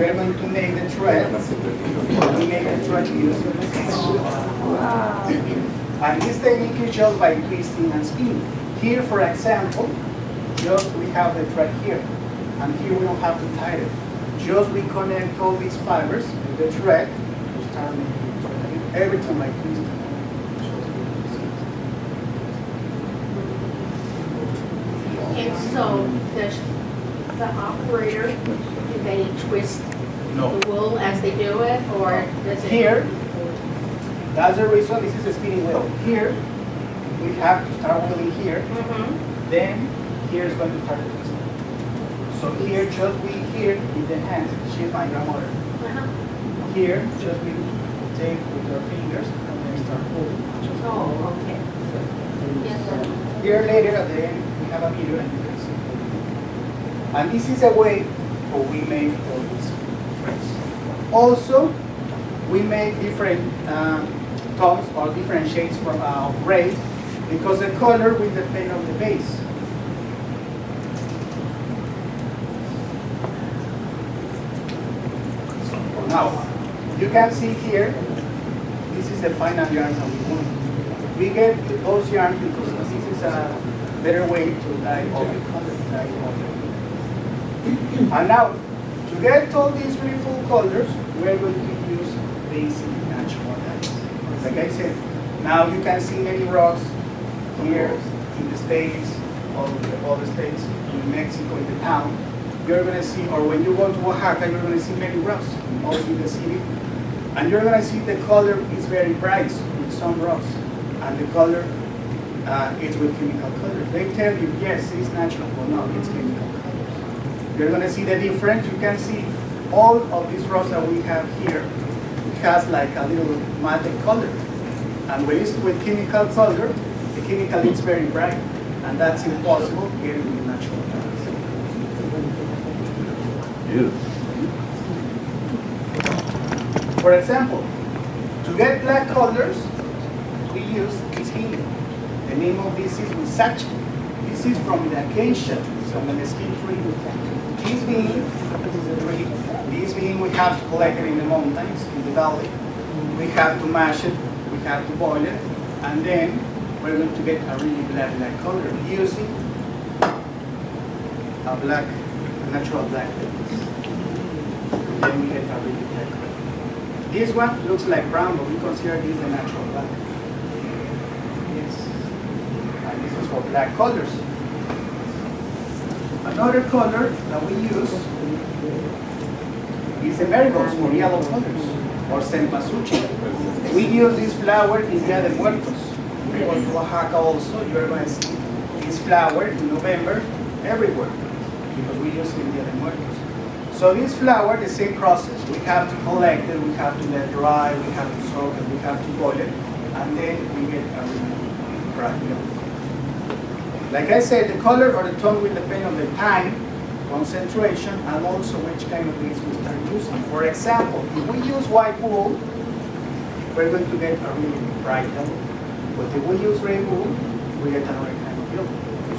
we're going to make the thread. We make the thread using the and this technique is just by twisting and spinning. Here, for example, just we have the thread here, and here we don't have to tie it. Just we connect all these fibers with the thread to start making the thread. Everything like twisting. And so the operator, do they twist No. the wool as they do it, or does it? Here, that's the reason this is a spinning wheel. Here, we have to start wheeling here. Then here is going to start the twist. So here, just we here with the hands. She's my grandmother. Here, just we take with our fingers and then start pulling. Oh, okay. Yes, sir. Here later at the end, we have a mirror and you can see. And this is a way how we make all these threads. Also, we make different tones or different shades from gray because the color will depend on the base. Now, you can see here, this is the final yarns that we want. We get those yarns because this is a better way to dye all the colors. And now, to get all these beautiful colors, we're going to use basic natural dyes. Like I said, now you can see many rocks here in the States, all the states, in Mexico, in the town. You're going to see, or when you go to Oaxaca, you're going to see many rocks, also in the city. And you're going to see the color is very bright with some rocks. And the color is with chemical colors. They tell you, yes, it's natural, but no, it's chemical colors. You're going to see the difference. You can see all of these rocks that we have here. It has like a little matte color. And when it's with chemical color, the chemical is very bright. And that's impossible getting with natural colors. For example, to get black colors, we use this bean. The name of this is Musachi. This is from the acacia, from the mesquite tree. This bean we have to collect it in the mountains, in the valley. We have to mash it, we have to boil it, and then we're going to get a really black color using a natural black. Then we get a really black color. This one looks like brown, but we consider this the natural black. Yes. And this is for black colors. Another color that we use is the marigolds for yellow colors, or cempasúchil. We use this flower in Dia de Muertos. We go to Oaxaca also, you're going to see this flower in November everywhere, because we use it in Dia de Muertos. So this flower, the same process. We have to collect it, we have to let it dry, we have to soak it, we have to boil it, and then we get a really bright yellow. Like I said, the color or the tone will depend on the time, concentration, and also which kind of beads we start using. For example, if we use white wool, we're going to get a really bright yellow. But if we use gray wool, we get another kind of yellow.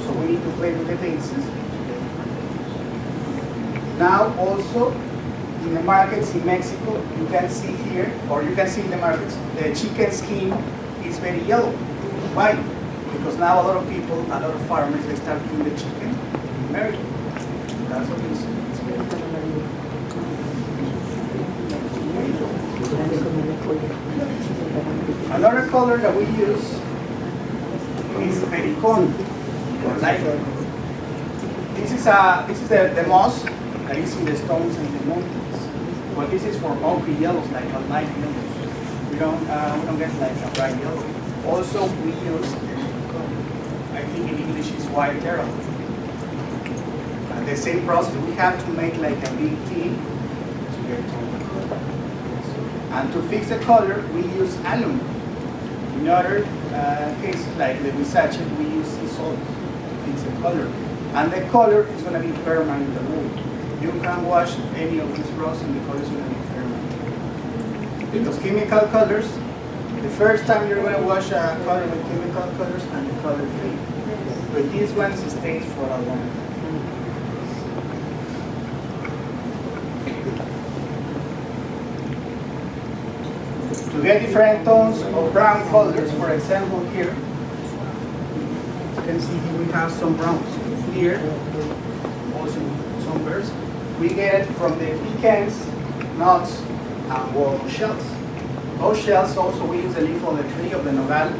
So we need to play with the bases. Now also, in the markets in Mexico, you can see here, or you can see in the markets, the chicken skin is very yellow. Why? Because now a lot of people, a lot of farmers, they start eating the chicken in America. That's what it is. Another color that we use is pericon, or lighter. This is the moss that is in the stones and the mountains. But this is for ochre yellows, like a light yellows. We don't get like a bright yellow. Also, we use, I think in English is white terrell. And the same process, we have to make like a big team to get all the color. And to fix the color, we use alum. In other cases, like the Versace, we use sea salt to fix the color. And the color is going to be permanent in the wool. You can wash any of these rocks and the color is going to be permanent. Because chemical colors, the first time you're going to wash a color with chemical colors and the color fade. But these ones stays for a long time. To get different tones of brown colors, for example here, you can see here we have some browns here, also some bears. We get it from the pecans, nuts, and walnut shells. Those shells also we use the leaf of the tree of the nogal.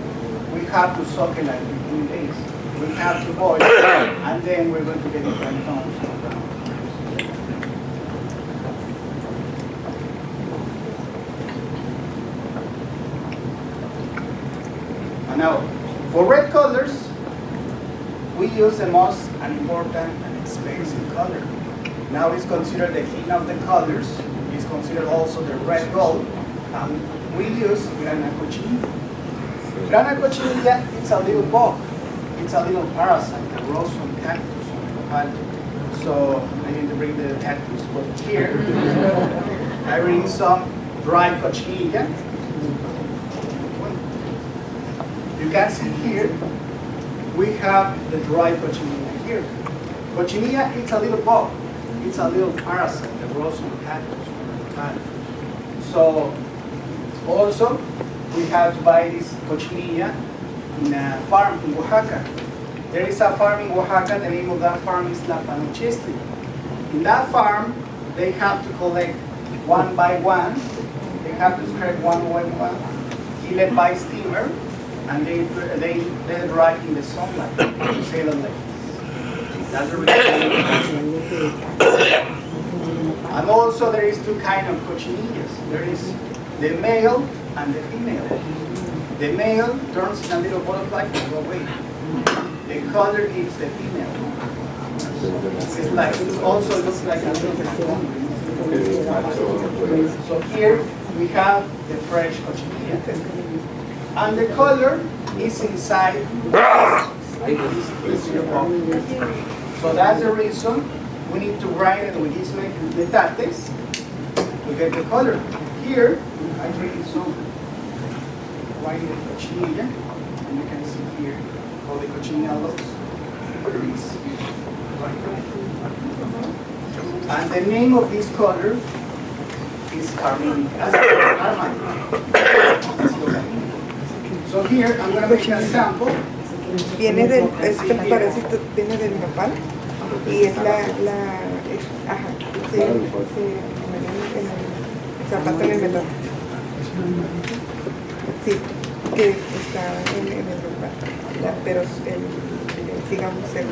We have to soak it like 15 days. We have to boil, and then we're going to get different tones of brown. And now, for red colors, we use the most important and expensive color. Now it's considered the king of the colors. It's considered also the red gold. And we use grana cochinilla. Grana cochinilla, it's a little bug. It's a little parasite that grows on cactus. So I need to bring the cactus but here. I bring some dry cochinilla. You can see here, we have the dry cochinilla here. Cochinilla, it's a little bug. It's a little parasite that grows on cactus. So also, we have to buy this cochinilla in a farm in Oaxaca. There is a farm in Oaxaca, the name of that farm is La Panochestle. In that farm, they have to collect one by one. They have to scrape one by one, kill it by steamer, and they let it dry in the sunlight to sell it like this. That's the reason. And also there is two kinds of cochinillas. There is the male and the female. The male turns in a little butterfly and go away. The color is the female. It's like, it also looks like a little cocoon. So here we have the fresh cochinilla. And the color is inside this little ball. So that's the reason we need to grind it with these metates to get the color. Here, I bring some grinded cochinilla, and you can see here how the cochinilla looks. And the name of this color is carmine. So here, I'm going to make a sample. Viene del, este parásito viene del nopal y es ajá, se zapato en el metal. Sí, que está en el nopal, pero digamos el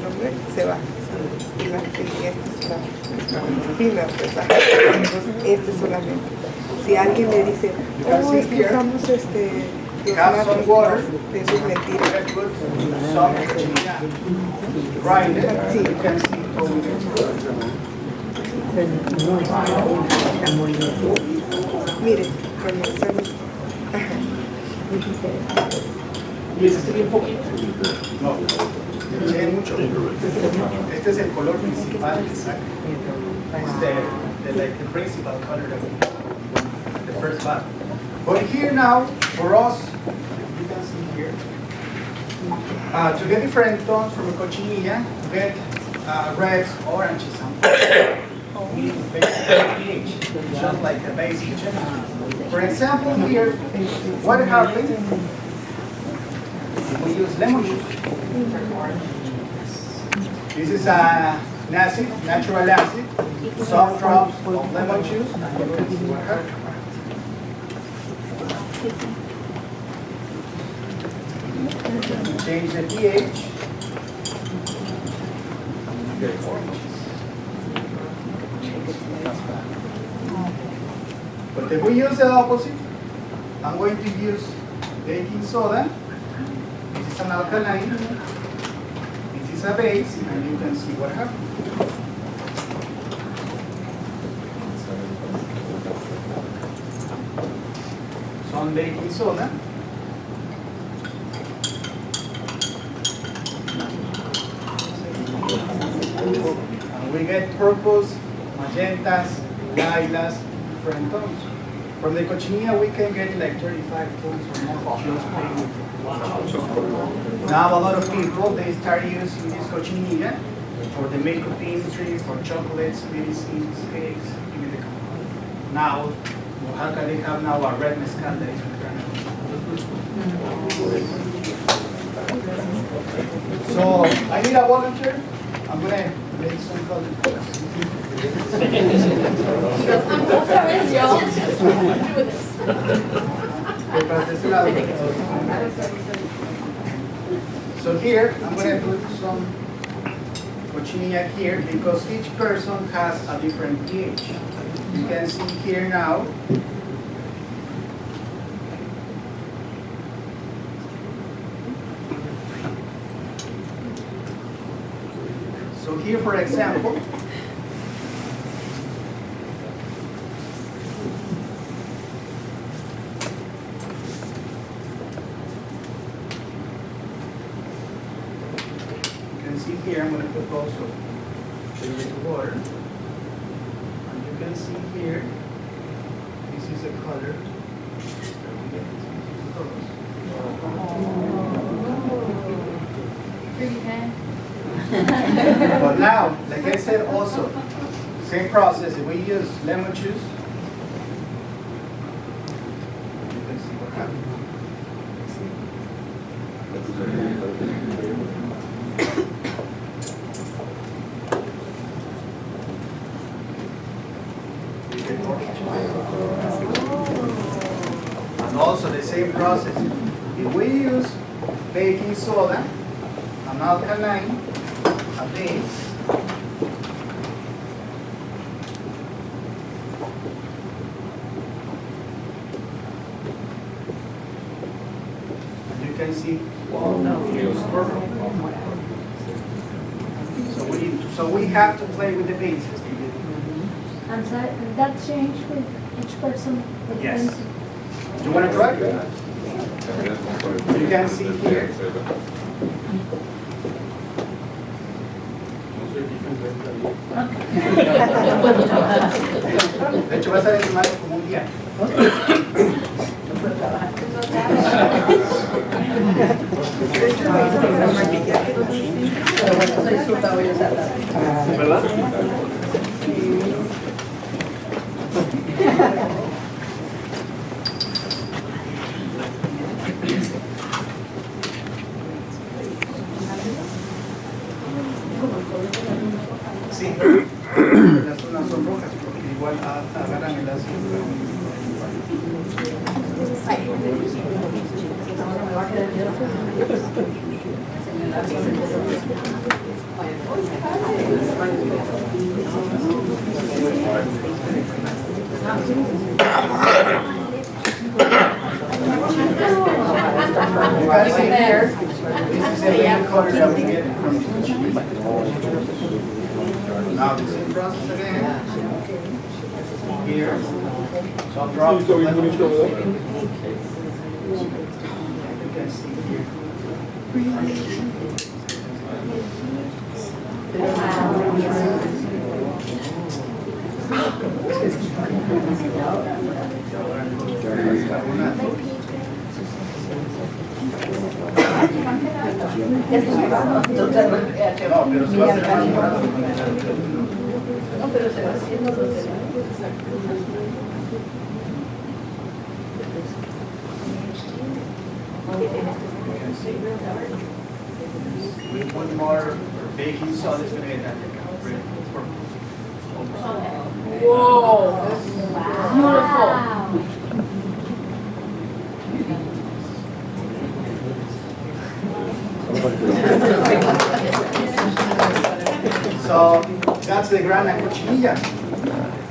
hombre se va. Y este es la fina, pues, este solamente. Si alguien le dice, oh, es que usamos Have some water, eso es mentira. some grind it, Sí. you can see how it Mire, cuando usamos, ajá. ¿Y ese sería un poquito? No, eché mucho. Este es el color principal que saca. It's like the principal color that we have, the first part. But here now, for us, you can see here, to get different tones from a cochinilla, get reds, oranges, and purple. We need basically pH, just like a basic chemistry. For example, here, what happens? We use lemon juice. This is an acid, natural acid, some drops of lemon juice, and you can see what happens. Change the pH. But if we use the opposite, I'm going to use baking soda. This is an alkaline. This is a base, and you can see what happens. Some baking soda. And we get purples, magentas, lilas, different tones. From the cochinilla, we can get like 35 tones or more just playing with it. Now a lot of people, they start using this cochinilla for the makeup industry, for chocolates, medicines, cakes, even the now Oaxaca, they have now a red mezcal that is with granite. So I need a volunteer. I'm gonna make some color. So here, I'm going to put some cochinilla here because each person has a different pH. You can see here now. So here, for example, here, I'm going to put also a little water. And you can see here, this is the color. But now, like I said also, same process, if we use lemon juice, you can see what happens. And also the same process. If we use baking soda, an alkaline, a base, and you can see, so we have to play with the bases. And that changed with each person? Yes. Do you want to try? You can see here. De hecho, va a estar encima como un día. ¿Verdad? Sí, las zonas son rojas porque igual agarran el ácido. You guys see here, this is the main color that we get from the cheese. Now the same process again. Here, some drops of lemon juice. You can see here. No, pero se va haciendo los demás. With one more baking soda, it's going to get that red purple. Whoa! Beautiful. So that's the grana cochinilla.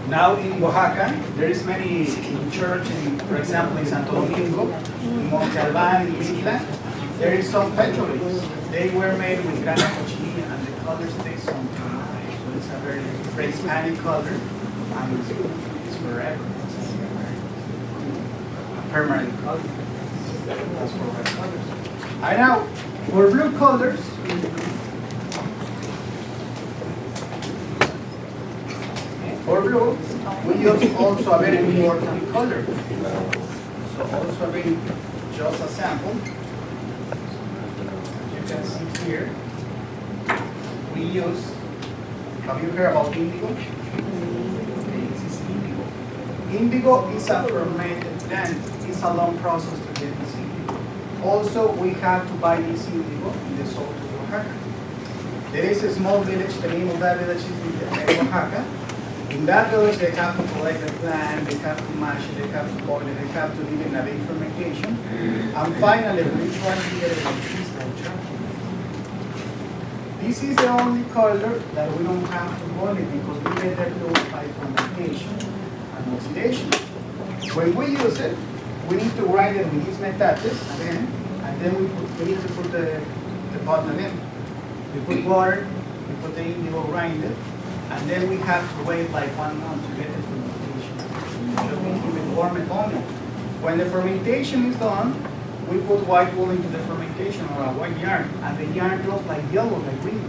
Now in Oaxaca, there is many church, for example, in Santo Domingo, in Monte Albán, in Mitla, there is some petroleums. They were made with grana cochinilla, and the color stays on. So it's a very pre-Hispanic color, and it's forever. It's a permanent color. That's for red colors. And now, for blue colors, for blue, we use also a very important color. So also bring just a sample. As you can see here, we use, have you heard about indigo? Okay, this is indigo. Indigo is a fermented plant. It's a long process to get this indigo. Also, we have to buy this indigo in the south of Oaxaca. There is a small village, the name of that village is in Oaxaca. In that village, they have to collect the plant, they have to mash it, they have to boil it, they have to leave it in a big fermentation. And finally, we try to get it like this, like chocolate. This is the only color that we don't have to boil it because we get that low by fermentation and oxidation. When we use it, we need to grind it with these metates again, and then we need to put the bottle in. We put water, we put the indigo grinded, and then we have to wait like 1 month to get the fermentation. Just we keep it warm and only. When the fermentation is done, we put white wool into the fermentation or a white yarn, and the yarn goes like yellow, like green,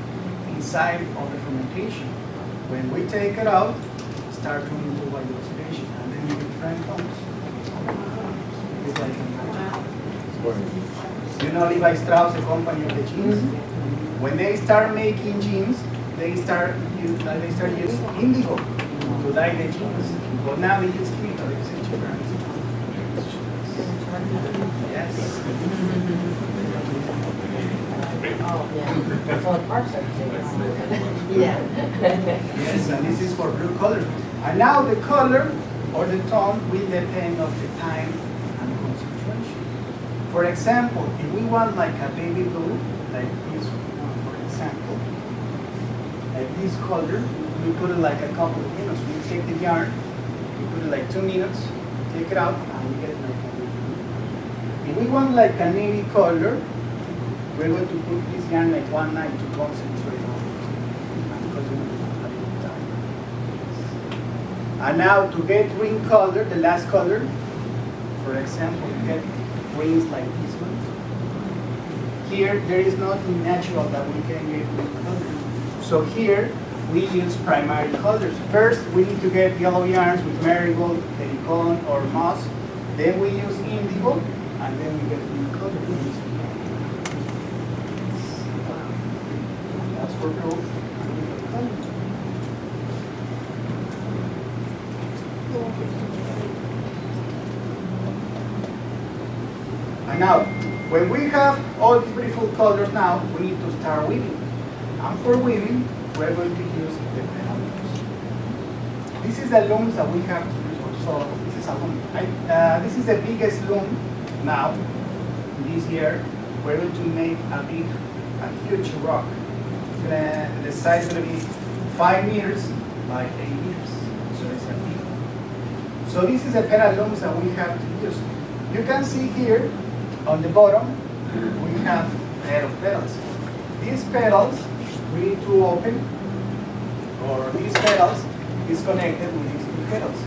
inside of the fermentation. When we take it out, start going into white oxidation, and then you get different tones. It's like you know Levi Strauss, the company of the jeans. When they start making jeans, they start using indigo to dye the jeans. But now they use chemical, they use insurance. Yes. Oh, yeah. For Parsons. Yeah. Yes, and this is for blue color. And now the color or the tone will depend on the time and concentration. For example, if we want like a baby blue, like this one, for example, like this color, we put it like a couple of minutes. We take the yarn, we put it like 2 minutes, take it out, and we get like a baby blue. If we want like a navy color, we're going to put this yarn like 1 night to concentrate on it. Because we want a little time. And now to get green color, the last color, for example, we get greens like this one. Here, there is nothing natural that we can get green color. So here, we use primary colors. First, we need to get yellow yarns with marigold, pericon, or moss. Then we use indigo, and then we get green color. That's for blue. And now, when we have all these beautiful colors now, we need to start weaving. And for weaving, we're going to use the penal looms. This is the looms that we have to use. So this is a loom. This is the biggest loom now, this year. We're going to make a huge rock. The size is going to be 5 meters by 8 meters. So it's a big one. So this is the penal looms that we have to use. You can see here on the bottom, we have a pair of petals. These petals we need to open, or these petals is connected with these 2 petals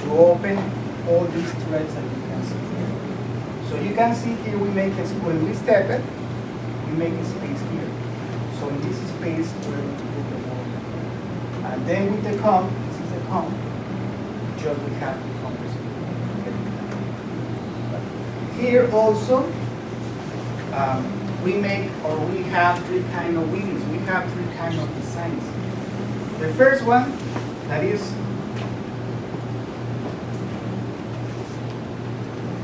to open all these threads that you can see here. So you can see here we make a, when we step it, we make a space here. So in this space we're going to put the ball. And then with the comb, this is the comb, just we have to comb this. Here also, we make, or we have 3 kinds of weavings. We have 3 kinds of designs. The first one, that is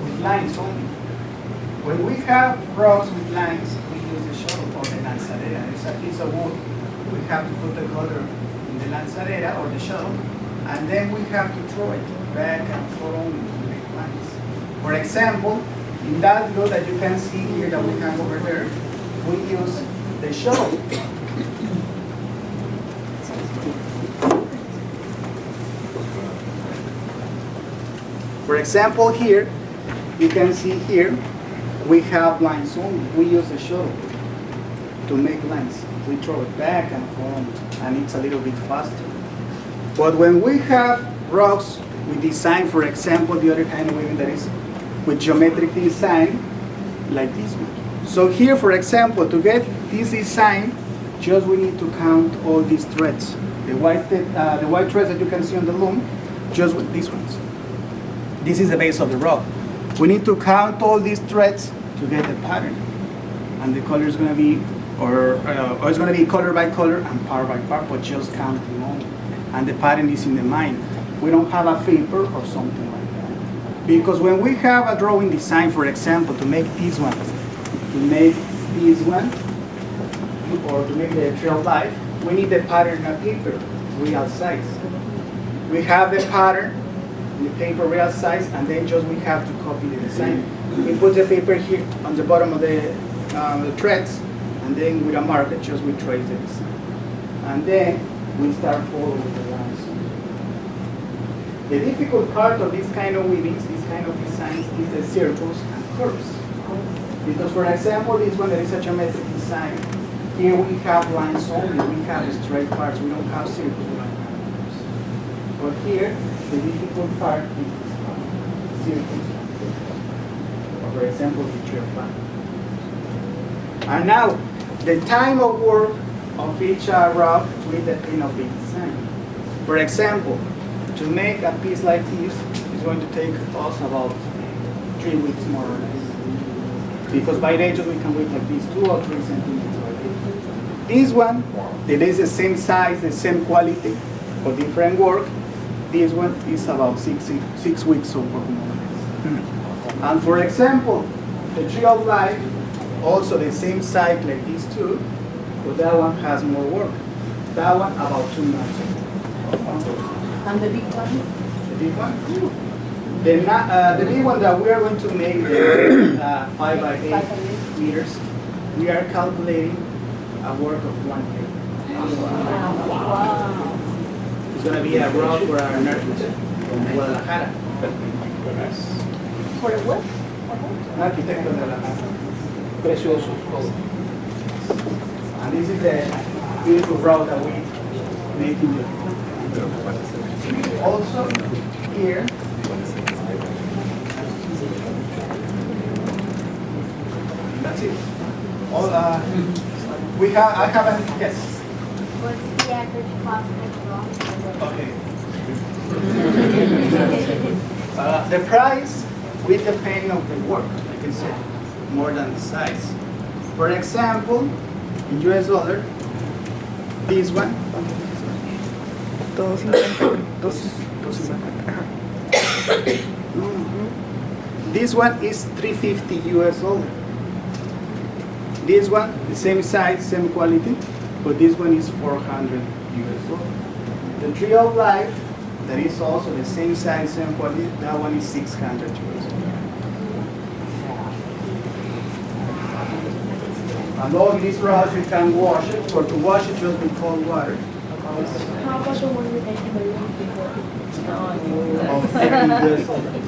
with lines only. When we have rocks with lines, we use the shuttle or the lanzadera. It's a piece of wood. We have to put the color in the lanzadera or the shuttle, and then we have to throw it back and forth only to make lines. For example, in that glue that you can see here that we have over there, we use the shuttle. For example, here, you can see here, we have lines only. We use the shuttle to make lines. We throw it back and forth, and it's a little bit faster. But when we have rocks with design, for example, the other kind of weaving that is with geometric design, like this one. So here, for example, to get this design, just we need to count all these threads. The white threads that you can see on the loom, just with these ones. This is the base of the rock. We need to count all these threads to get the pattern. And the color is going to be, or it's going to be color by color and part by part, but just counting only. And the pattern is in the mind. we don't have a paper or something like that. Because when we have a drawing design, for example, to make this one, or to make the tree of life, we need the pattern on paper, real size. We have the pattern, the paper real size, and then just we have to copy the design. We put the paper here on the bottom of the threads, and then with a marker, just we trace the design. And then we start following the lines. The difficult part of this kind of weavings, this kind of designs, is the circles and curves. Because for example, this one that is a geometric design, here we have lines only, we have straight parts, we don't have circles, we don't have curves. But here, the difficult part is this part, circles and curves. Or for example, the tree of life. And now, the time of work of each rock will depend on the design. For example, to make a piece like this is going to take us about 3 weeks more or less. Because by the edges we can weave like this 2 or 3 centimeters by the edge. This one, it is the same size, the same quality, but different work. This one is about 6 weeks of work more or less. And for example, the tree of life, also the same size like these two, but that one has more work. That one about 2 months. And the big one? The big one? The big one that we are going to make, the 5 by 8 meters, we are calculating a work of 1 year. Wow. It's going to be a rock for our architect from Guadalajara. For what? Arquitecto de Guadalajara. Precioso. And this is the beautiful rock that we make in the also here, that's it. All I haven't, yes. What's the average cost of the rock? Okay. The price will depend on the work, like I said, more than the size. For example, in US dollar, this one. 250. This one is $350 US. This one, the same size, same quality, but this one is $400 US. The tree of life, that is also the same size, same quality, that one is $600 US. And all these rocks you can wash it, or to wash it just with cold water. How about the one with the Of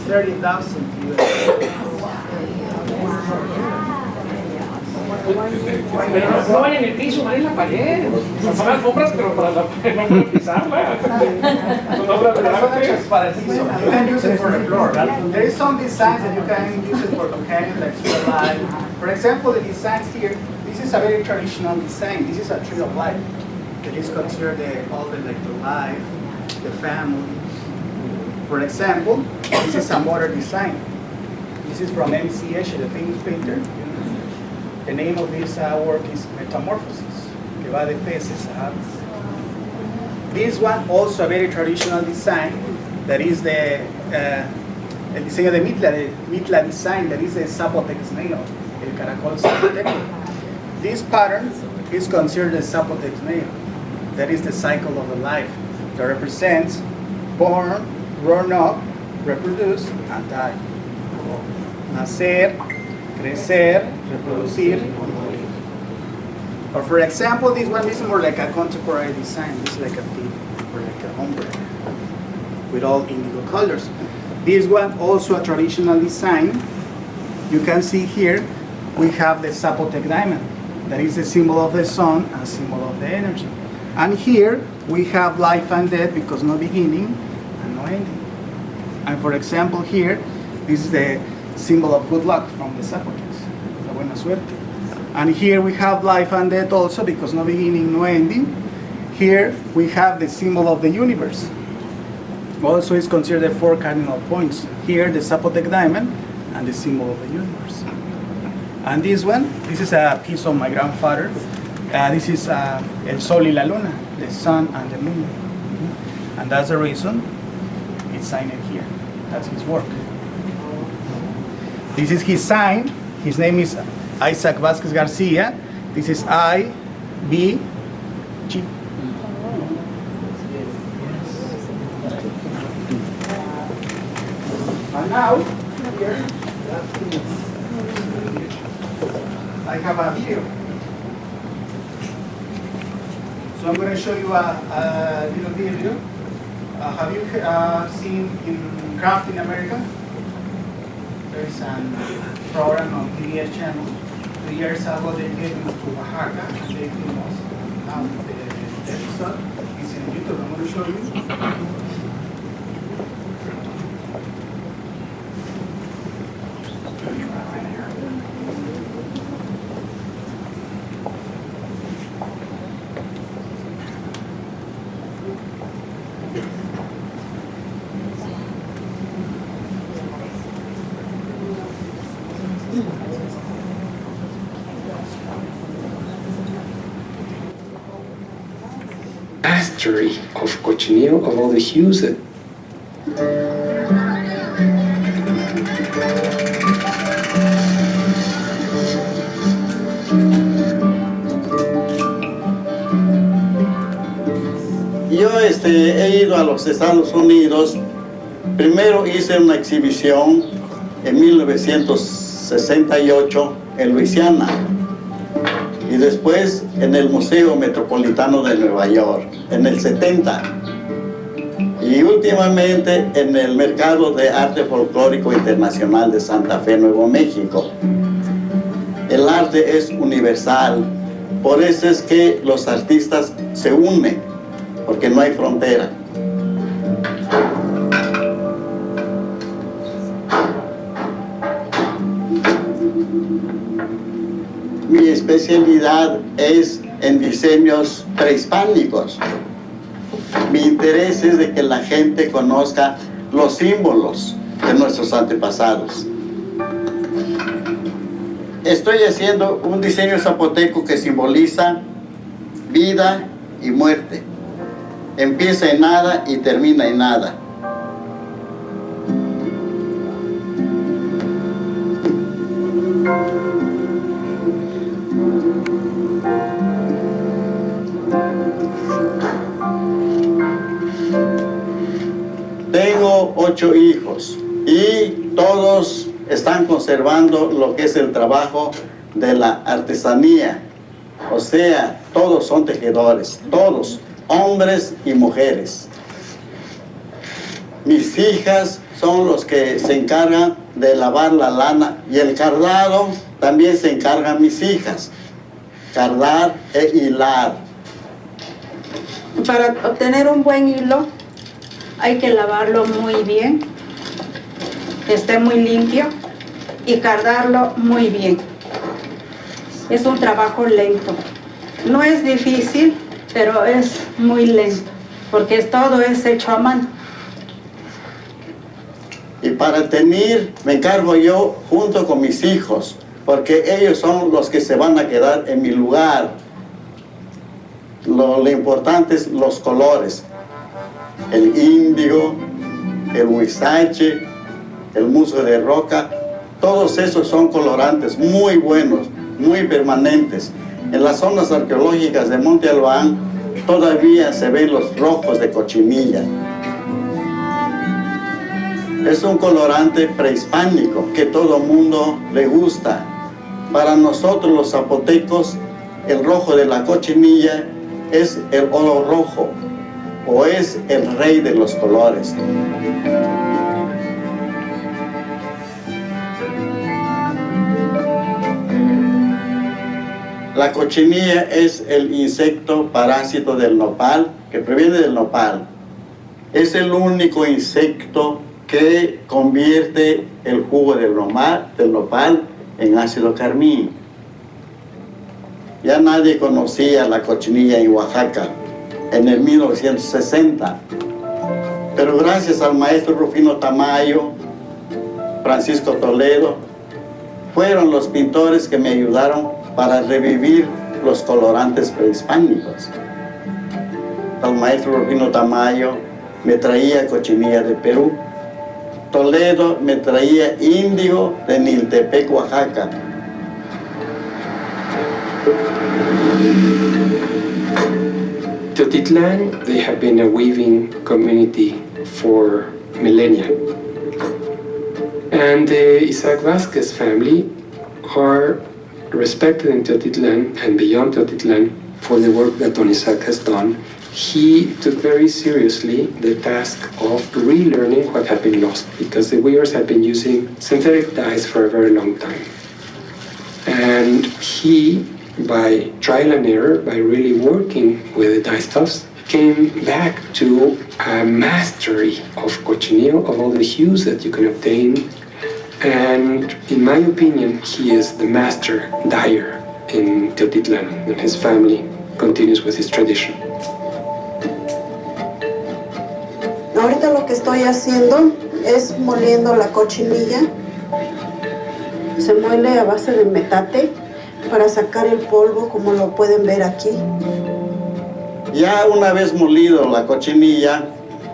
30,000 Pero no vayan en el piso, van en la pared. Son alfombras, pero para no para pisarla. Son obras de arte. You can use it for the floor. There is some designs that you can use it for companion, like tree of life. For example, the designs here, this is a very traditional design. This is a tree of life. It is considered all the life, the family. For example, this is a modern design. This is from MCH, the famous painter. The name of this work is Metamorphosis, que va de peces a aves. This one also a very traditional design, that is el diseño de Mitla design, that is the Zapotec snail, el caracol zapoteco. This pattern is considered the Zapotec snail, that is the cycle of the life, that represents born, grown up, reproduce, and die. Nacer, crecer, reproducir, morir. Or for example, this one is more like a contemporary design. This is like a pig, or like a ombre, with all indigo colors. This one also a traditional design. You can see here, we have the Zapotec diamond. That is the symbol of the sun and symbol of the energy. And here, we have life and death, because no beginning and no ending. And for example here, this is the symbol of good luck from the Zapotecs, la buena suerte. And here we have life and death also, because no beginning, no ending. Here we have the symbol of the universe. Also is considered the 4 cardinal points. Here the Zapotec diamond and the symbol of the universe. And this one, this is a piece of my grandfather. This is El Sol y la Luna, the sun and the moon. And that's the reason sign it here. That's his work. This is his sign. His name is Isaac Vasquez Garcia. This is IBG. And now, here, I have a video. So I'm going to show you a little video. Have you seen in Craft in America? There is a program on PBS channel. 3 years ago they came to Oaxaca and they filmed us. The episode is in YouTube. I'm going to show you. Mastery of cochinillo, of all the hues that Yo he ido a los Estados Unidos. Primero hice una exhibición en 1968 en Luisiana y después en el Museo Metropolitano de Nueva York en el 70 y últimamente en el Mercado de Arte Folclórico Internacional de Santa Fe, Nuevo México. El arte es universal, por eso es que los artistas se unen, porque no hay frontera. Mi especialidad es en diseños prehispánicos. Mi interés es de que la gente conozca los símbolos de nuestros antepasados. Estoy haciendo un diseño zapoteco que simboliza vida y muerte. Empieza en nada y termina en nada. Tengo 8 hijos y todos están conservando lo que es el trabajo de la artesanía. O sea, todos son tejedores, todos, hombres y mujeres. Mis hijas son los que se encargan de lavar la lana y el cardado también se encargan mis hijas. Cardar e hilar. Para obtener un buen hilo hay que lavarlo muy bien, que esté muy limpio y cardarlo muy bien. Es un trabajo lento. No es difícil, pero es muy lento, porque todo es hecho a mano. Y para teñir me encargo yo junto con mis hijos, porque ellos son los que se van a quedar en mi lugar. Lo importante es los colores. El índigo, el huizache, el musgo de roca, todos esos son colorantes muy buenos, muy permanentes. En las zonas arqueológicas de Monte Albán todavía se ven los rojos de cochinilla. Es un colorante prehispánico que todo mundo le gusta. Para nosotros los zapotecos, el rojo de la cochinilla es el oro rojo, o es el rey de los colores. La cochinilla es el insecto parásito del nopal, que proviene del nopal. Es el único insecto que convierte el jugo del nopal en ácido carmín. Ya nadie conocía la cochinilla en Oaxaca en el 1960, pero gracias al maestro Rufino Tamayo, Francisco Toledo, fueron los pintores que me ayudaron para revivir los colorantes prehispánicos. El maestro Rufino Tamayo, me traía cochinilla de Perú. Toledo me traía índigo de Niltepec, Oaxaca. Teotitlán, they have been a weaving community for millennia. And the Isaac Vázquez family are respected in Teotitlán and beyond Teotitlán for the work that Don Isaac has done. He took very seriously the task of relearning what had been lost, because the weavers had been using synthetic dyes for a very long time. And he, by trial and error, by really working with the dye stuffs, came back to a mastery of cochineal, of all the hues that you can obtain. And in my opinion, he is the master dyer in Teotitlán, and his family continues with his tradition. Ahorita lo que estoy haciendo es moliendo la cochinilla. Se muele a base de metate para sacar el polvo, como lo pueden ver aquí. Ya una vez molido la cochinilla,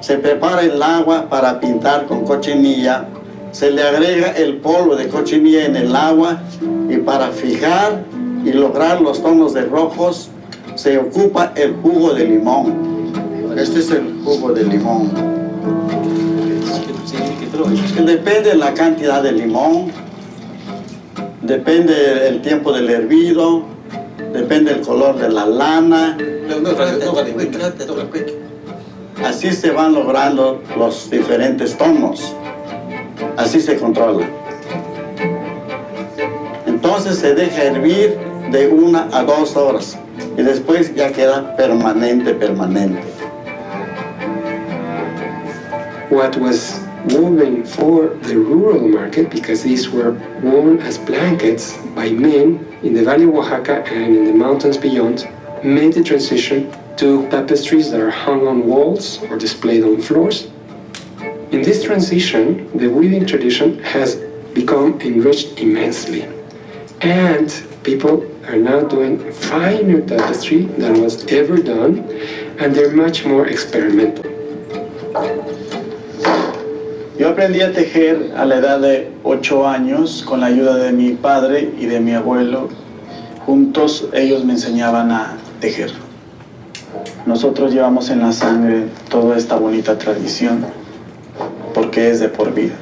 se prepara el agua para pintar con cochinilla. Se le agrega el polvo de cochinilla en el agua y para fijar y lograr los tonos de rojos se ocupa el jugo de limón. Este es el jugo de limón. Depende de la cantidad de limón, depende el tiempo del hervido, depende el color de la lana. Así se van logrando los diferentes tonos. Así se controla. Entonces se deja hervir de 1 a 2 horas y después ya queda permanente. What was woven for the rural market, because these were worn as blankets by men in the Valley of Oaxaca and in the mountains beyond, made the transition to tapestries that are hung on walls or displayed on floors. In this transition, the weaving tradition has become enriched immensely, and people are now doing finer tapestry than was ever done, and they're much more experimental. Yo aprendí a tejer a la edad de 8 años con la ayuda de mi padre y de mi abuelo. Juntos ellos me enseñaban a tejer. Nosotros llevamos en la sangre toda esta bonita tradición porque es de por vida.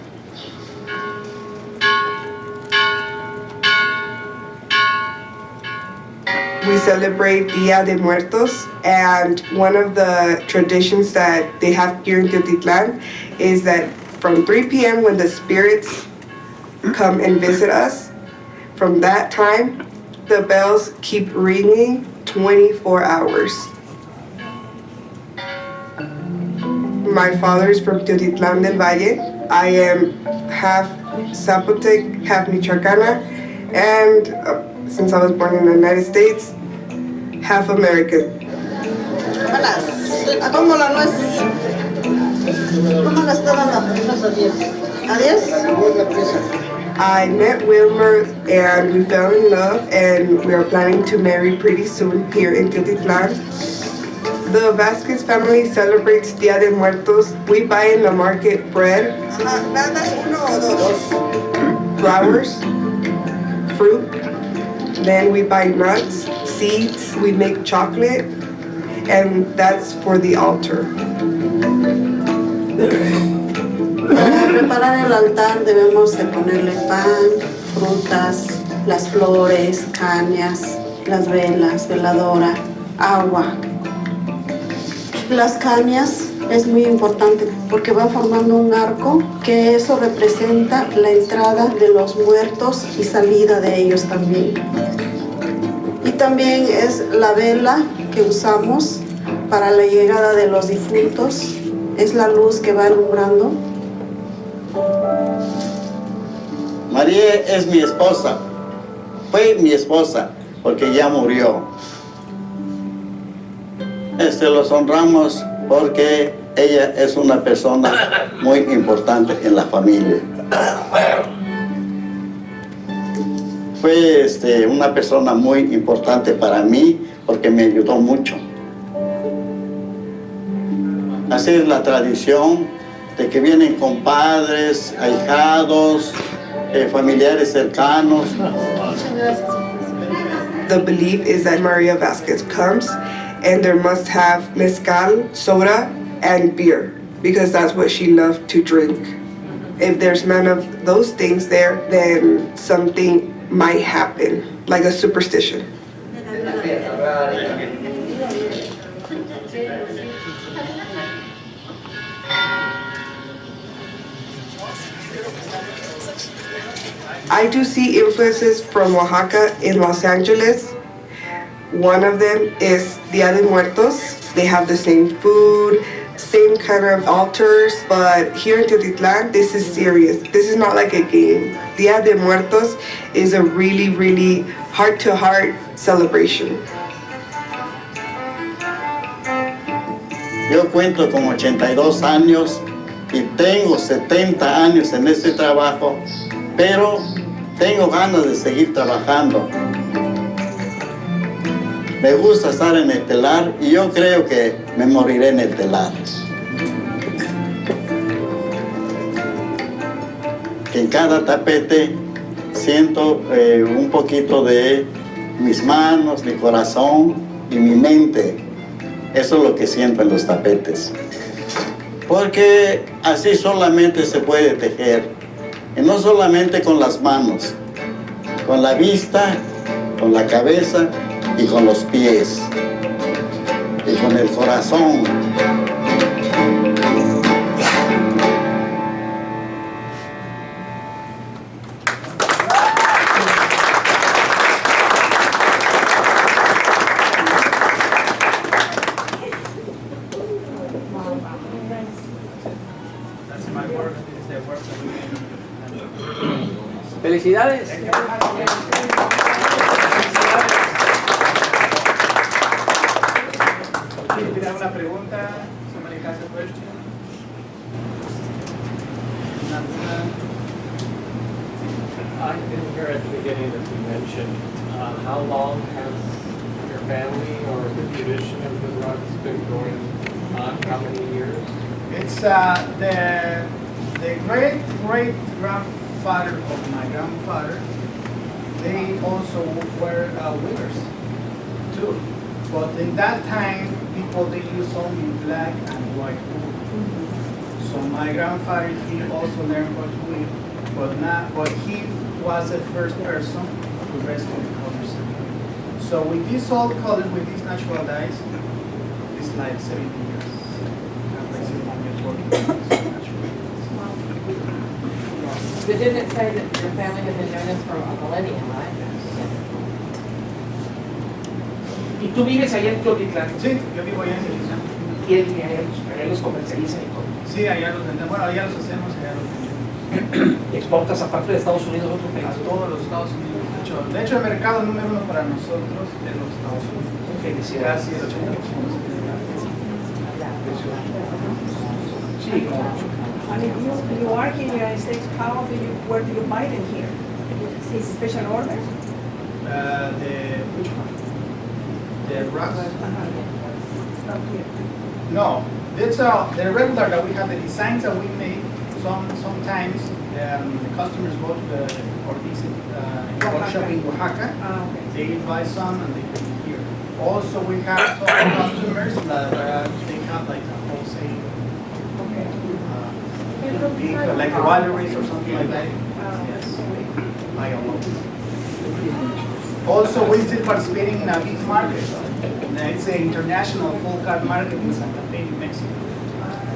We celebrate Dia de Muertos, and one of the traditions that they have here in Teotitlán is that from 3 p.m. when the spirits come and visit us, from that time, the bells keep ringing 24 hours. My father is from Teotitlán del Valle. I am half Zapotec, half Michoacana, and since I was born in the United States, half American. ¿Cómo la nuez? ¿Cómo la está dando? ¿A 10? I met Wilmer and we fell in love, and we are planning to marry pretty soon here in Teotitlán. The Vasquez family celebrates Dia de Muertos. We buy in the market bread, flowers, fruit. Then we buy nuts, seeds, we make chocolate, and that's for the altar. Para preparar el altar debemos de ponerle pan, frutas, las flores, cañas, las velas, veladora, agua. Las cañas es muy importante porque va formando un arco, que eso representa la entrada de los muertos y salida de ellos también. Y también es la vela que usamos para la llegada de los difuntos, es la luz que va alumbrando. María es mi esposa, fue mi esposa porque ya murió. Los honramos porque ella es una persona muy importante en la familia. Fue una persona muy importante para mí porque me ayudó mucho. Así es la tradición de que vienen compadres, ahijados, familiares cercanos. The belief is that Maria Vasquez comes and there must have mezcal, soda, and beer because that's what she loved to drink. If there's none of those things there, then something might happen, like a superstition. I do see influences from Oaxaca in Los Angeles. One of them is Dia de Muertos. They have the same food, same kind of altars, but here in Teotitlán, this is serious. This is not like a game. Dia de Muertos is a really, really heart-to-heart celebration. Yo cuento con 82 años y tengo 70 años en este trabajo, pero tengo ganas de seguir trabajando. Me gusta estar en el telar y yo creo que me moriré en el telar. En cada tapete siento un poquito de mis manos, mi corazón y mi mente. Eso es lo que siento en los tapetes. Porque así solamente se puede tejer. Y no solamente con las manos, con la vista, con la cabeza y con los pies. Y con el corazón. Felicidades. ¿Tiene alguna pregunta? Somebody has a question? I didn't hear at the beginning that you mentioned how long has your family or the tradition of the rugs been going on? How many years? It's the great grandfather of my grandfather. They also were weavers too, but in that time people they used only black and white wool. So my grandfather he also learned how to weave, but he was the first person to rescue the colors. So with this old color, with these natural dyes, it's like 70 years. But didn't it say that your family had been doing this for a millennium, right? ¿Y tú vives allá en Teotitlán? Sí, yo vivo allá en Teotitlán. ¿Y allá los comercializan y todo? Sí, allá los vendemos. Bueno, allá los hacemos, allá los vendemos. ¿Y exportas aparte de Estados Unidos a otros países? A todos los Estados Unidos. De hecho, el mercado número uno para nosotros es los Estados Unidos. Felicidades. Casi el 80%. Sí, como I mean, you are here in the United States. How do you, where do you buy them here? Is special order? Which one? The rugs? Not here. No, it's the regular that we have, the designs that we make. Sometimes the customers go to the or visit workshop in Oaxaca. Okay. They buy some and they bring it here. Also, we have some customers that they have like a wholesale. Like a wineries or something like that. Yes. Buy a lot. Also, we're still participating in a big market. It's an international full card market in Santa Fe, Mexico.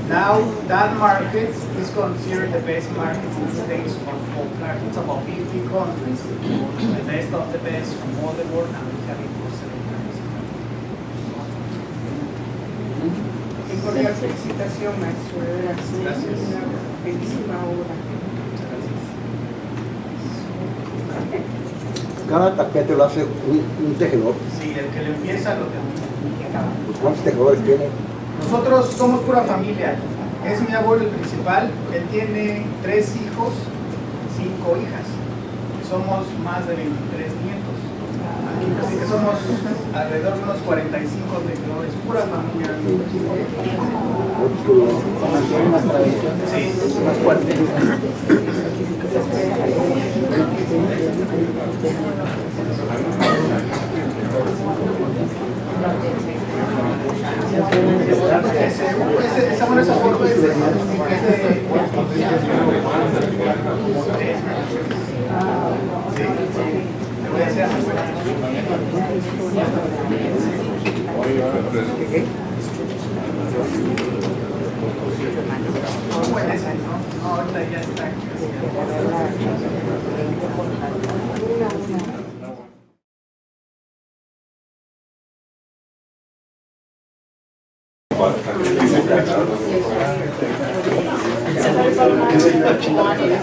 Now, that market is considered the best market in the States of full card. It's about 50 countries, the best of the best from all the world, and we have it for 7 times. Cordial felicitación, maestro. Gracias. Una bellísima obra. Cada tapete lo hace un tejedor. Sí, el que lo empieza lo termina. ¿Cuántos tejedores tiene? Nosotros somos pura familia. Es mi abuelo el principal. Él tiene 3 hijos, 5 hijas. Somos más de 23 nietos. Así que somos alrededor de unos 45 tejedores, pura familia. Más tradición. Sí, más fuerte. Esa buena foto es de voy a hacer. ¿Cómo es ese? No, ahorita ya está.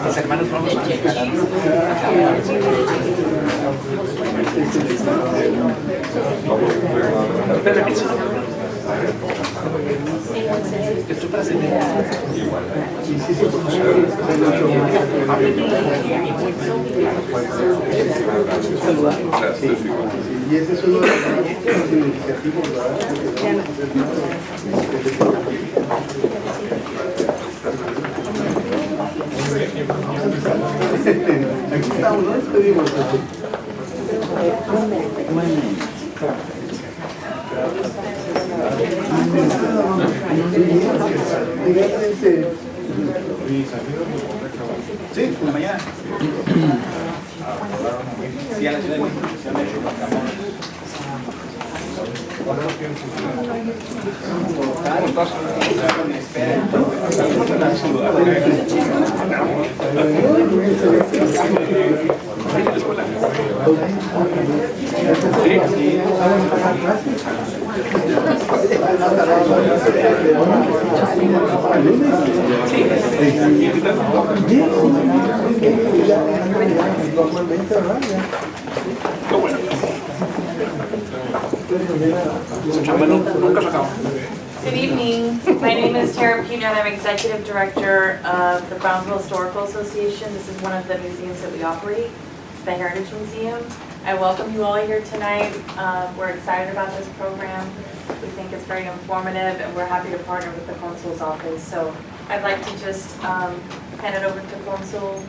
Mis hermanos vamos a llegar. Y ese es uno de los iniciativos, aquí estamos, ¿no? Despedimos. Sí, en la mañana. Sí, a la Ciudad de México. Good evening. My name is Tara Pena and I'm Executive Director of the Brownsville Historical Association. This is one of the museums that we operate. It's the Heritage Museum. I welcome you all here tonight. We're excited about this program. We think it's very informative and we're happy to partner with the Consul's office. So I'd like to just hand it over to Consul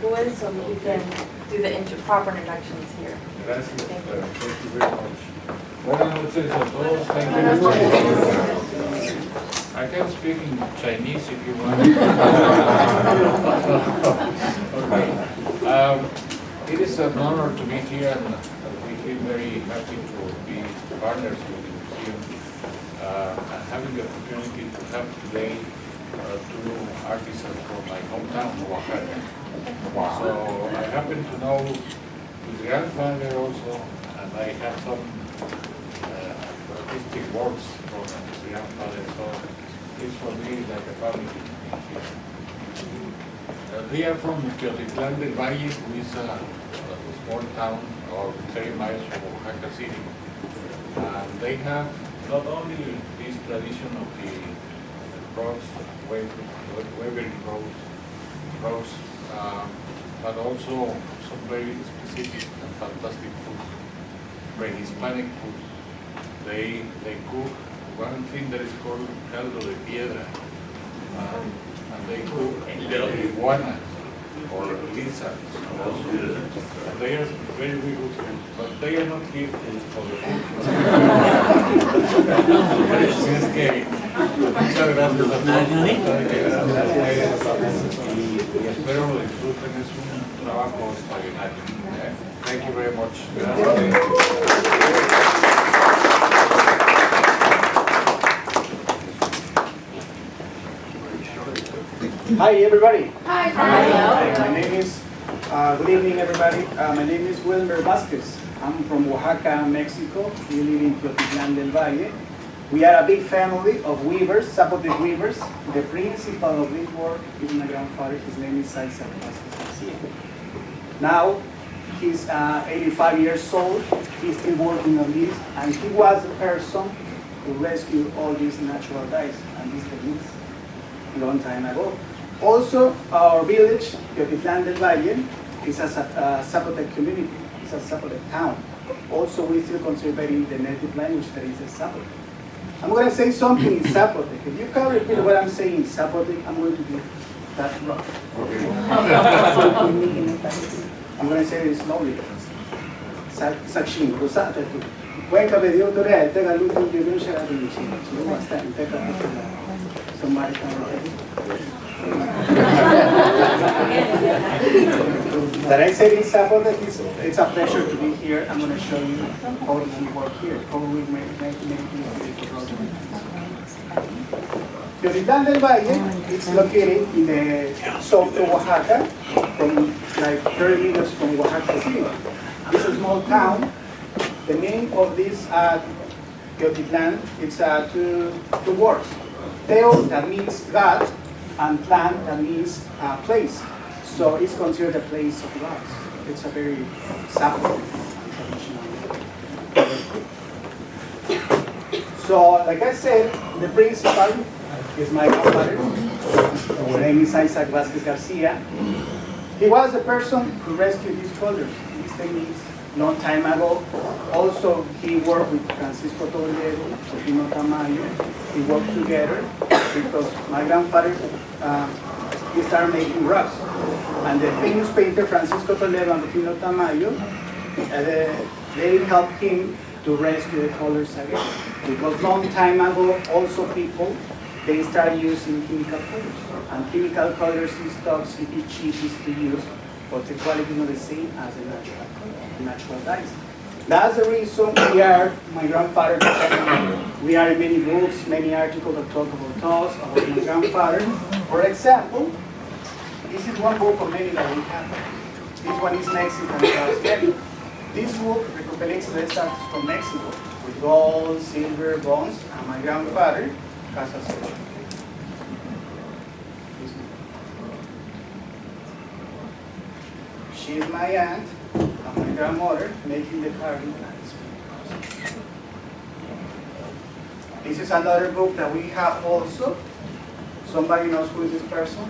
Ruiz so he can do the proper introductions here. Gracias. Thank you very much. Buenas noches a todos. Thank you. I can speak in Chinese if you want. It is an honor to be here and we feel very happy to be partners with the museum and having the opportunity to have today two artisans from my hometown, Oaxaca. So I happen to know his grandfather also, and I have some artistic works from his grandfather, so it's for me like a family. They are from Teotitlán del Valle, who is a small town about 30 miles from Oaxaca City. And they have not only this tradition of the prose, Weber prose, but also some very specific and fantastic food, pre-Hispanic food. They cook one thing that is called caldo de piedra, and they cook iguanas or lizards also. And they are very, very good food, but they are not here for the food. Es que muchas gracias a todos y espero lo disfruten, es un trabajo extraordinario. Thank you very much. Gracias. Hi everybody. Hi. My name is, good evening everybody. My name is Wilmer Vasquez. I'm from Oaxaca, Mexico. We live in Teotitlán del Valle. We are a big family of weavers, Zapotec weavers. The principal of this work is my grandfather. His name is Cesar Vasquez. Now, he's 85 years old. He's still working on this, and he was the person who rescued all these natural dyes and these techniques a long time ago. Also, our village, Teotitlán del Valle, is a Zapotec community. It's a Zapotec town. also we still conserving the native language that is a Zapotec. I'm going to say something in Zapotec. If you can repeat what I'm saying in Zapotec, I'm going to give that rough. I'm going to say it slowly. Sachin, Rosata, Cuenca de Dios, Torea, Tega Lutu, Division, Shadow, somebody that I said in Zapotec, it's a pleasure to be here. I'm going to show you how we work here, how we make this beautiful road. Teotitlán del Valle is located in the south of Oaxaca, from like 30 minutes from Oaxaca City. It's a small town. The name of this Teotitlán, it's two words. Teo, that means God, and Tlan, that means place. So it's considered a place of gods. It's a very sacred traditional. So, like I said, the principal is my grandfather. His name is Isaac Vázquez Garcia. He was the person who rescued these colors, these techniques, long time ago. Also, he worked with Francisco Toledo, Rufino Tamayo. We worked together because my grandfather, he started making rugs. And the famous painter Francisco Toledo and Rufino Tamayo, they helped him to rescue the colors again. Because long time ago, also people, they started using chemical colors. And chemical colors is toxic, it's cheap to use, but the quality is not the same as the natural color, natural dyes. That's the reason my grandfather, we are in many books, many articles that talk about us, about my grandfather. For example, this is one book of many that we have. This one is Mexican. This book recopilates the stars from Mexico with gold, silver, bronze, and my grandfather, Casa. She's my aunt and my grandmother making the carving. This is another book that we have also. Somebody knows who is this person?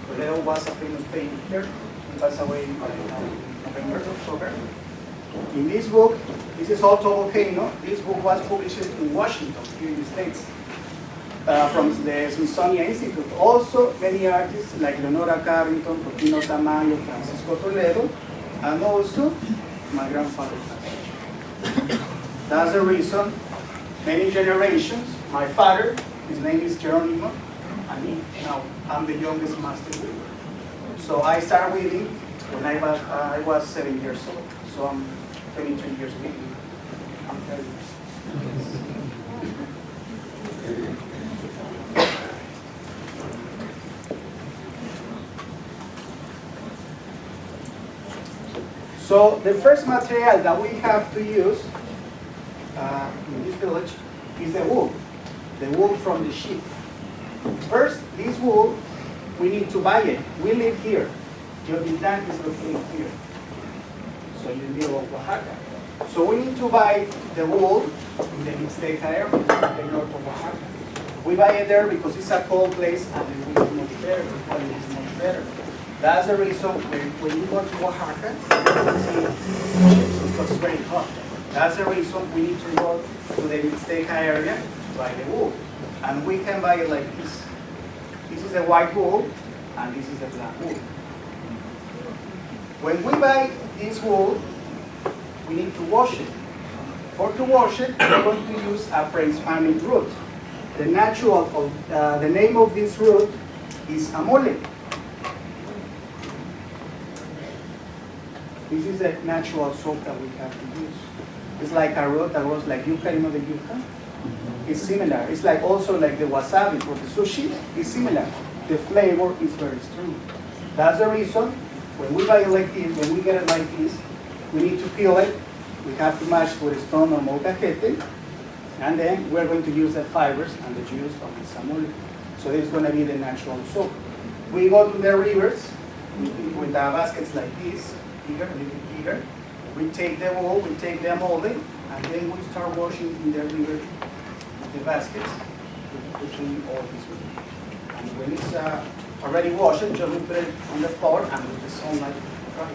Toledo was a famous painter. He passed away in November, October. In this book, this is also volcano. This book was published in Washington, here in the States, from the Smithsonian Institute. Also, many artists like Leonora Carrington, Rufino Tamayo, Francisco Toledo, and also my grandfather. That's the reason, many generations, my father, his name is Geronimo, and me, now I'm the youngest master weaver. So I started weaving when I was 7 years old. So I'm 23 years weaving. I'm 30 years. So the first material that we have to use in this village is the wool from the sheep. First, this wool, we need to buy it. We live here. Teotitlán is located here. So you live in Oaxaca. So we need to buy the wool in the Mixteca area, the north of Oaxaca. We buy it there because it's a cold place and the wool is much better, the quality is much better. That's the reason when you go to Oaxaca, it's very hot. That's the reason we need to go to the Mixteca area to buy the wool. And we can buy it like this. This is the white wool, and this is the black wool. When we buy this wool, we need to wash it. To wash it, we're going to use a pre-Hispanic root. The name of this root is amole. This is the natural soap that we have to use. It's like a root that grows like yucca, you know the yucca? It's similar. It's like also like the wasabi for the sushi. It's similar. The flavor is very strong. That's the reason when we buy it like this, when we get it like this, we need to peel it. We have to mash with a stone or molcajete, and then we're going to use the fibers and the juice of the samole. So this is going to be the natural soap. We go to the rivers with the baskets like this, bigger, a little bit bigger. We take the wool, we take the amole, and then we start washing in the river the baskets, between all these wool. And when it's already washed, just we put it on the floor and with the sunlight dry.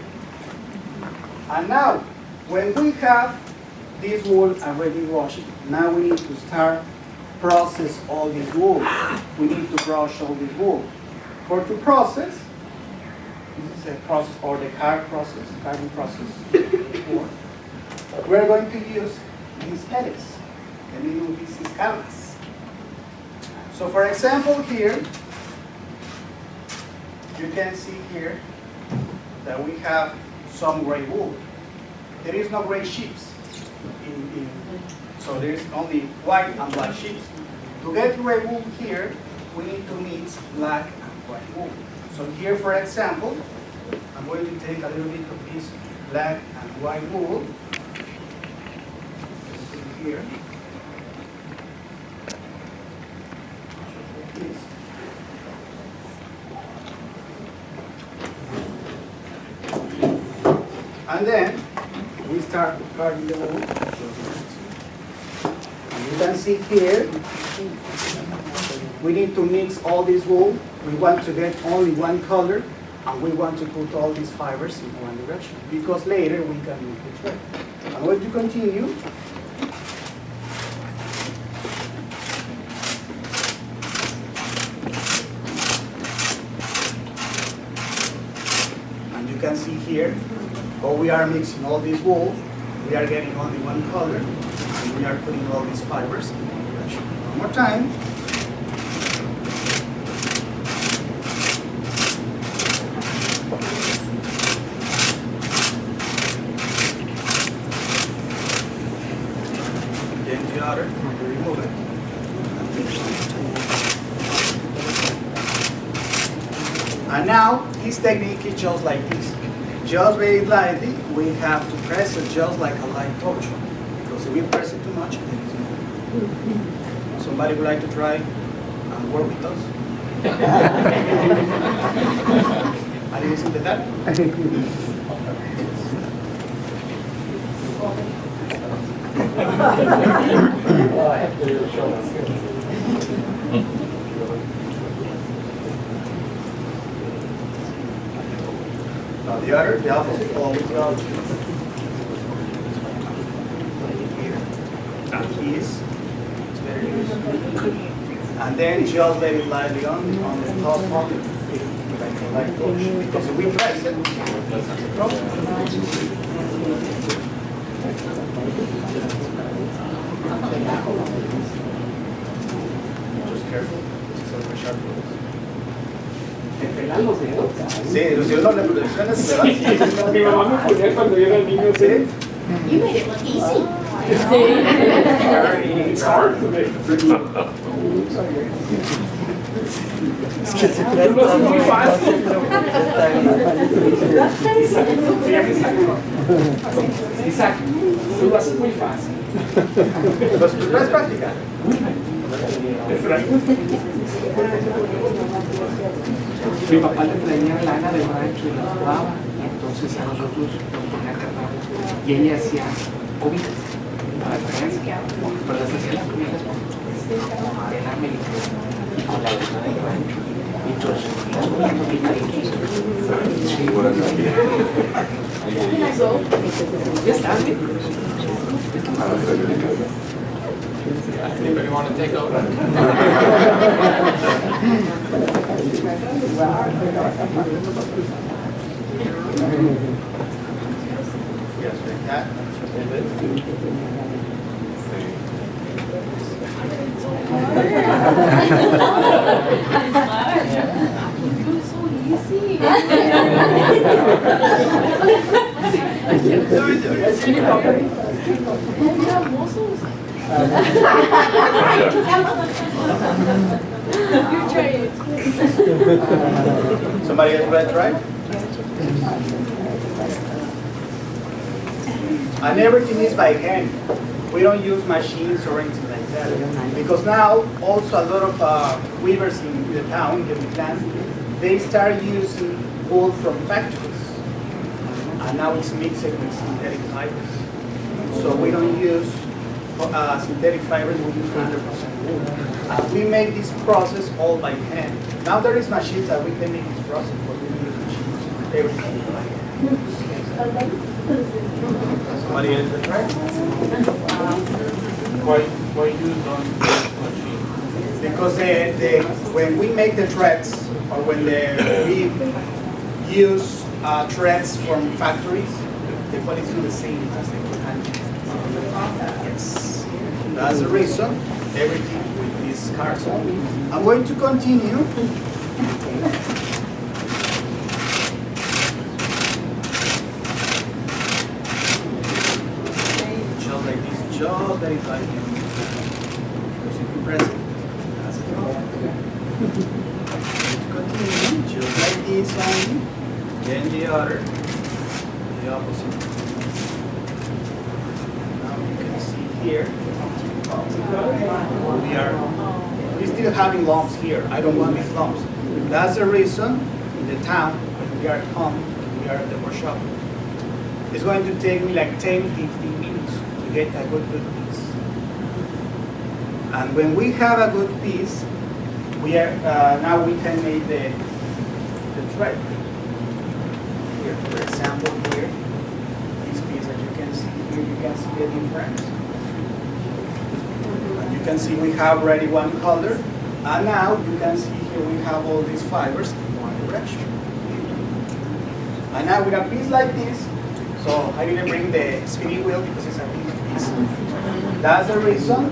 And now, when we have this wool already washed, now we need to start process all this wool. We need to brush all this wool. For to process, this is a process or the carbon process. We're going to use these headings. The meaning of this is canvas. So for example here, you can see here that we have some gray wool. There is no gray sheets. So there is only white and black sheets. To get gray wool here, we need to mix black and white wool. So here, for example, I'm going to take a little bit of this black and white wool. Here. And then we start cutting the wool. And you can see here, we need to mix all this wool. We want to get only one color, and we want to put all these fibers in one direction, because later we can make the thread. I'm going to continue. And you can see here, how we are mixing all this wool, we are getting only one color, and we are putting all these fibers in one direction. One more time. Then the other, remove it. And now, this technique is just like this. Just very lightly, we have to press it just like a light touch. Because if we press it too much, then it's not. Somebody would like to try and work with us? ¿Alguien es intentar? Now the opposite always goes here. And this, it's very loose. And then just let it lightly on the top of it, like a light touch. Because if we press it, that's a problem. Just careful, this is a very sharp tool. Sí, si uno le presiona se va. Mi mamá me ponía cuando yo era niño, ¿sí? You made it look easy. It's hard to make. Es que se trata Lo haces muy fácil. Isaac, tú lo haces muy fácil. Pues no es práctica. Mi papá le traía lana de rancho y la lavaba, y entonces a nosotros nos ponía a cargar. Y ella hacía cobijas para traer, pero las hacía las cobijas con tela americana y con la lana del rancho. Y entonces las poníamos bien ahí. Ya está, ¿eh? Anybody want to take over? Yes, like that. Somebody else read right? And everything is by hand. We don't use machines or anything like that. Because now, also a lot of weavers in the town, in the plant, they start using wool from factories. And now it's mixed with synthetic fibers. So we don't use synthetic fibers, we use 100% wool. We make this process all by hand. Now there is machines that we can make this process, but we use machines. Everything by hand. Somebody else will try? Why you don't use machine? Because when we make the threads, or when we use threads from factories, the quality is not the same as the hand. Yes, that's the reason. Everything with this Consul. I'm going to continue. Just like this, just very lightly. Because if you press it, that's it. Continue, just like this only. Then the other, the opposite. Now you can see here. We're still having lumps here. I don't want these lumps. That's the reason in the town, when we are at home, we are at the workshop. It's going to take me like 10-15 minutes to get a good piece. And when we have a good piece, we are now we can make the thread. Here, for example, here, this piece that you can see here, you can see the difference. And you can see we have already one color, and now you can see here we have all these fibers in one direction. And now with a piece like this, so I didn't bring the spinning wheel because it's a big piece. That's the reason